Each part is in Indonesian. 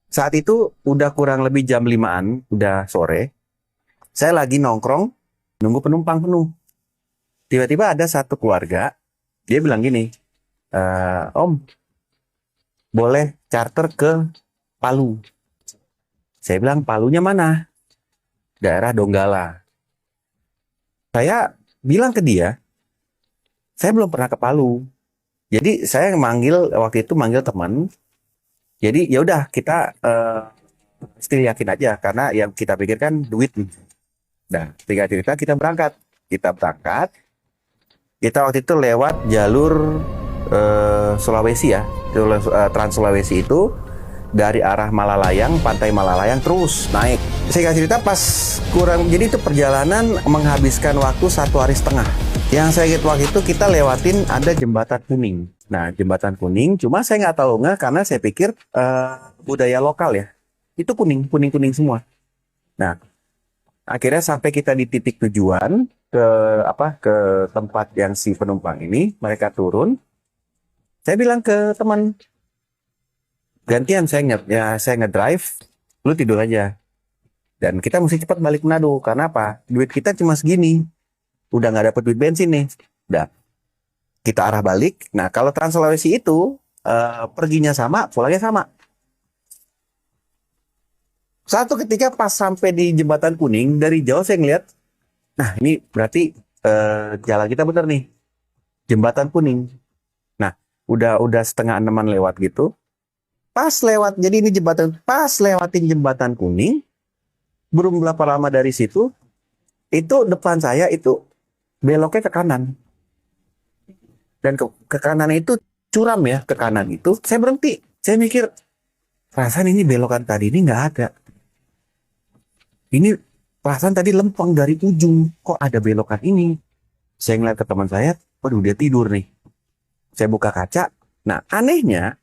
Saat itu udah kurang lebih jam 5-an, udah sore. Saya lagi nongkrong, nunggu penumpang penuh. Tiba-tiba ada satu keluarga, dia bilang gini, Om, boleh charter ke Palu. Saya bilang, Palunya mana? Daerah Donggala. Saya bilang ke dia, saya belum pernah ke Palu. Jadi saya waktu itu manggil teman. Jadi ya udah kita mesti yakin aja karena yang kita pikirkan duit. Nah, tinggal cerita kita berangkat. Kita berangkat. Kita waktu itu lewat jalur Sulawesi ya. Trans Sulawesi itu dari arah Malalayang, pantai Malalayang terus naik. Saya kasih cerita pas jadi itu perjalanan menghabiskan waktu 1 hari setengah. Yang saya ingat waktu itu kita lewatin ada jembatan kuning. Nah, jembatan kuning, cuma saya nggak tahu nggak karena saya pikir budaya lokal ya. Itu kuning semua. Nah, akhirnya sampai kita di titik tujuan ke tempat yang si penumpang ini, mereka turun. Saya bilang ke teman, gantian saya ngedrive, lu tidur aja. Dan kita mesti cepat balik Manado. Karena apa? Duit kita cuma segini. Udah nggak dapet duit bensin nih. Udah. Kita arah balik. Nah, kalau Trans Sulawesi itu perginya sama, pulangnya sama. Satu ketika pas sampai di jembatan kuning, dari jauh saya ngeliat, nah ini berarti jalan kita bener nih. Jembatan kuning. Nah, udah setengah enaman lewat gitu. Jadi ini pas lewatin jembatan kuning, belum berapa lama dari situ, itu depan saya itu beloknya ke kanan. Dan ke kanan itu curam ya, ke kanan itu. Saya berhenti. Saya mikir, perasaan ini belokan tadi ini nggak ada. Ini perasaan tadi lempeng dari ujung. Kok ada belokan ini? Saya ngeliat ke teman saya, waduh dia tidur nih. Saya buka kaca. Nah anehnya,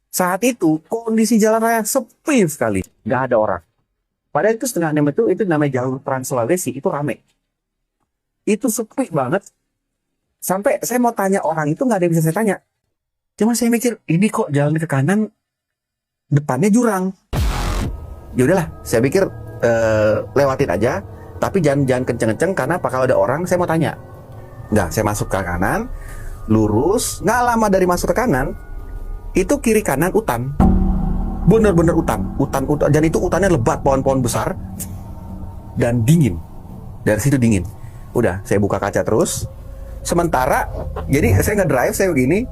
saat itu kondisi jalan raya sepi sekali. Nggak ada orang. Padahal itu setengah 6 itu namanya jalur Trans Sulawesi, itu rame. Itu sepi banget. Sampai saya mau tanya orang itu nggak ada yang bisa saya tanya. Cuma saya mikir, ini kok jalan ke kanan, depannya jurang. Ya udahlah, saya pikir lewatin aja. Tapi jangan kenceng-kenceng karena apa kalau ada orang saya mau tanya. Nggak, saya masuk ke kanan, lurus. Nggak lama dari masuk ke kanan, itu kiri kanan hutan. Bener-bener hutan. Dan itu hutannya lebat, pohon-pohon besar dan dingin. Dari situ dingin. Udah, saya buka kaca terus. Sementara, jadi saya ngedrive, saya begini.